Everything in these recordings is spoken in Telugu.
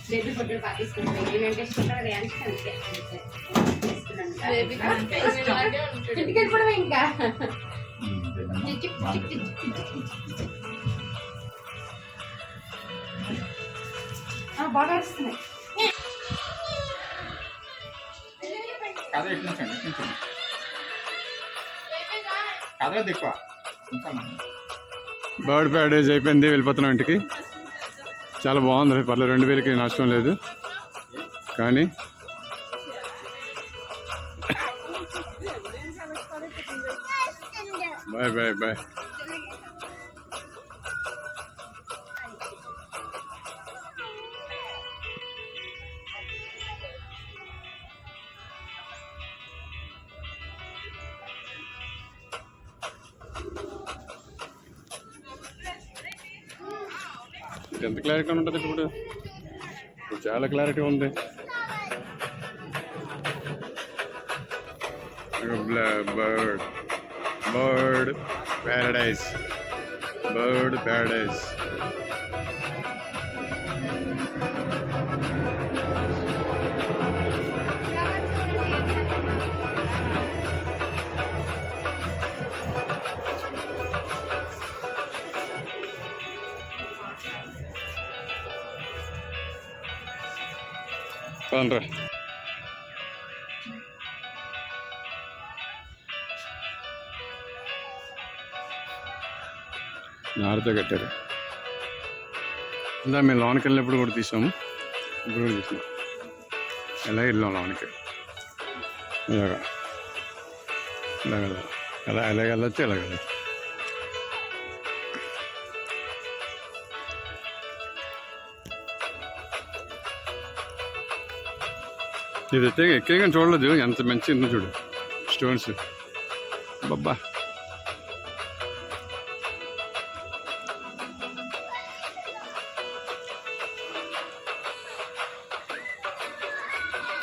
బేబీ ఫోటోలు పాటిస్తుంటాయి. ఏంటంటే ఇష్టంటారు డ్యాన్స్ అంతే ఇంటికి వెళ్ళిపోవడం ఇంకా బాగా వస్తున్నాయి. బర్డ్ ప్యారేజ్ అయిపోయింది, వెళ్ళిపోతున్నాం ఇంటికి. చాలా బాగుంది, పర్లేదు, 2000కి నష్టం లేదు. కానీ బాయ్ బాయ్ బాయ్. ఎంత క్లారిటీ ఉంటుంది ఇప్పుడు? చాలా క్లారిటీ ఉంది. Bird bird Paradise, bird Paradise. పదండ్రా. నారుతో కట్టారు. ఇలా మేము లోనికి వెళ్ళినప్పుడు కూడా తీసాము, ఇప్పుడు కూడా తీసాము. ఎలా వెళ్ళాం లోనికి, ఇలాగా ఇలాగ ఎలా ఎలాగ వెళ్ళొచ్చు, ఎలాగ వెళ్ళచ్చు. ఇది ఎక్కేగా చూడలేదు, ఎంత మంచిగా చూడు స్టోన్స్. బాబా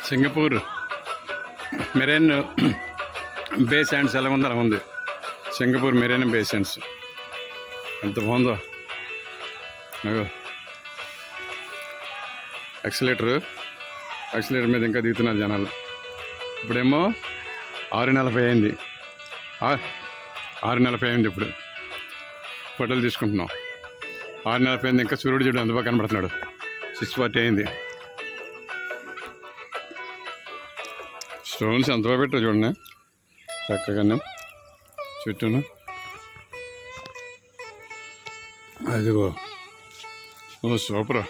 సింగపూర్ మెరైన్ బే శాండ్స్ ఎలా ఉందో అలా ఉంది. సింగపూర్ మెరైన్ బే శాండ్స్ ఎంత బాగుందో. యాక్సిలేటర్ మీద ఇంకా దిగుతున్నారు జనాలు. ఇప్పుడేమో 6:40 అయింది. 6:40 అయింది. ఇప్పుడు ఫోటోలు తీసుకుంటున్నాం. 6:40 అయింది. ఇంకా సూర్యుడు చూడు ఎంత బాగా కనబడుతున్నాడు. 6:40 అయింది. స్టోన్స్ ఎంత బాగా పెట్టారు చూడండి, చక్కగానే చుట్టూను. అదిగో, ఓ సూపర్.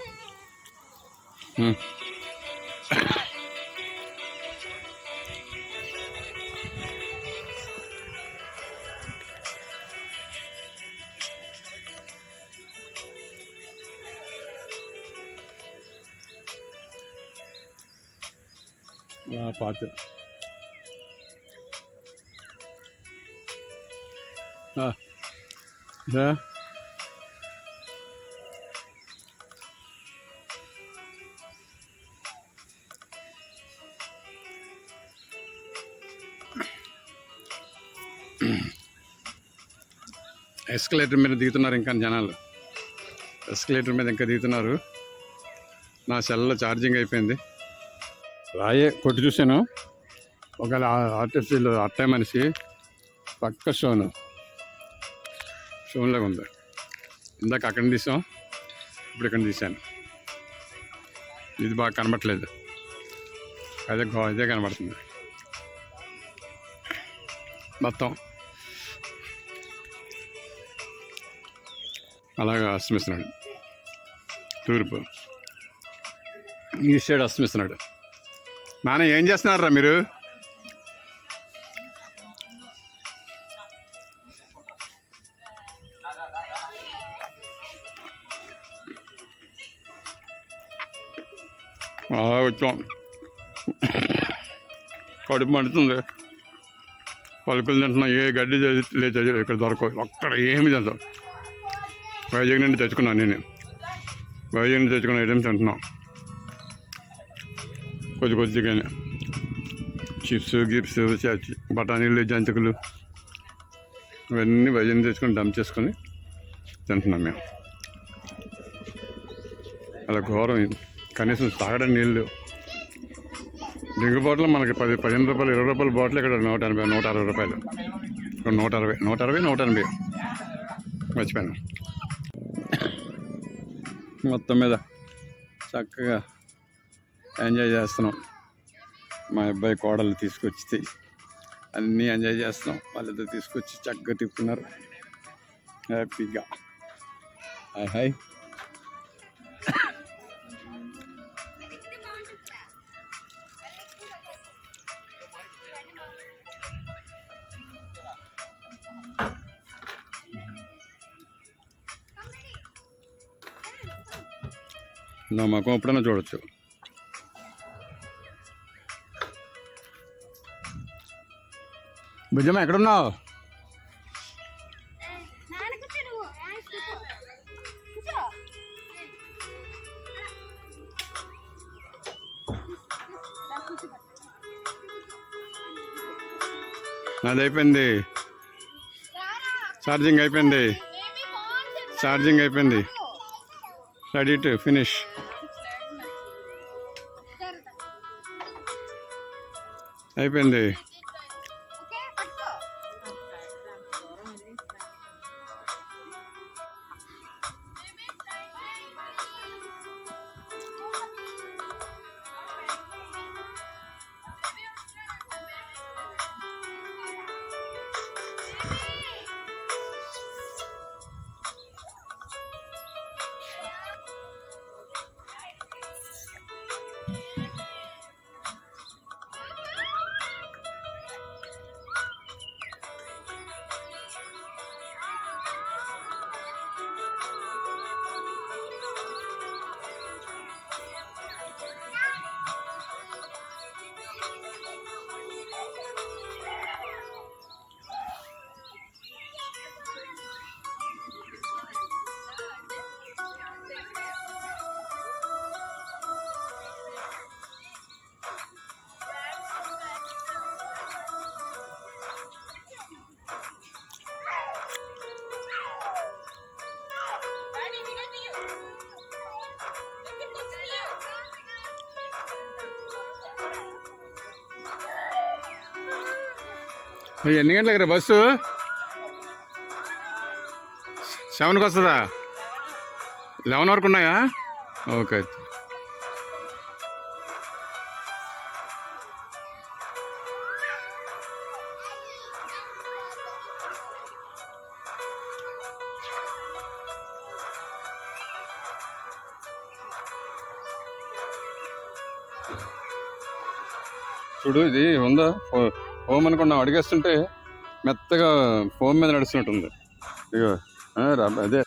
పాత ఎస్కలేటర్ మీద దిగుతున్నారు ఇంకా జనాలు. ఎస్కలేటర్ మీద ఇంకా దిగుతున్నారు. నా సెల్లో ఛార్జింగ్ అయిపోయింది. రాయే కొట్టి చూశాను, ఒకవేళ ఆర్టిఫిషియల్ అట్టే మనిషి పక్క షోన్లాగా ఉంది. ఇందాక అక్కడ తీసాం, ఇప్పుడు ఇక్కడ తీశాను. ఇది బాగా కనబడట్లేదు, ఇదే కనబడుతుంది మొత్తం. అలాగా అస్తమిస్తున్నాడు. తూర్పు ఈ సైడ్ అస్తమిస్తున్నాడు. నాన్న ఏం చేస్తున్నారా మీరు? వచ్చాం. కడుపు మండుతుంది, పలుకులు తింటున్నా. ఏ గడ్డి లేదు ఇక్కడ దొరకవు, అక్కడ ఏమి తింటాం. వైజాగ్ నుండి తెచ్చుకున్నాను నేను. వైజాగ్ నుండి తెచ్చుకున్న ఐటమ్స్ తింటున్నాం కొద్దిగానే. చిప్స్ గిప్స్ బఠానీలు జంతికలు ఇవన్నీ వైజాగ్ తెచ్చుకొని డంప్ చేసుకొని తింటున్నాం మేము. అలా ఘోరం. కనీసం తాగడానికి నీళ్ళు. డ్రింక్ బాటిల్ మనకి 15 రూపాయలు 20 రూపాయల బాటిల్ ఇక్కడ 180 160 రూపాయలు. ఇక్కడ 180 మర్చిపోయాను. మొత్తం మీద చక్కగా ఎంజాయ్ చేస్తున్నాం. మా అబ్బాయి కోడలు తీసుకొచ్చి అన్నీ ఎంజాయ్ చేస్తున్నాం. వాళ్ళిద్దరు తీసుకొచ్చి చక్కగా తిప్పుతున్నారు హ్యాపీగా. Hi hi. నా మాకు ఎప్పుడైనా చూడొచ్చు. భుజమ్మ ఎక్కడున్నావు? నాది అయిపోయింది, ఛార్జింగ్ అయిపోయింది, రెడీ టు ఫినిష్. అయిపోయింది. ఎన్ని గంటలకి రా బస్సు? 7కి వస్తుందా? 11 వరకు ఉన్నాయా? ఓకే. చూడు, ఇది ఉందా ఫోమ్ అనుకున్నా, అడిగేస్తుంటే మెత్తగా ఫోమ్ మీద నడుస్తున్నట్టుంది. ఇగో అదే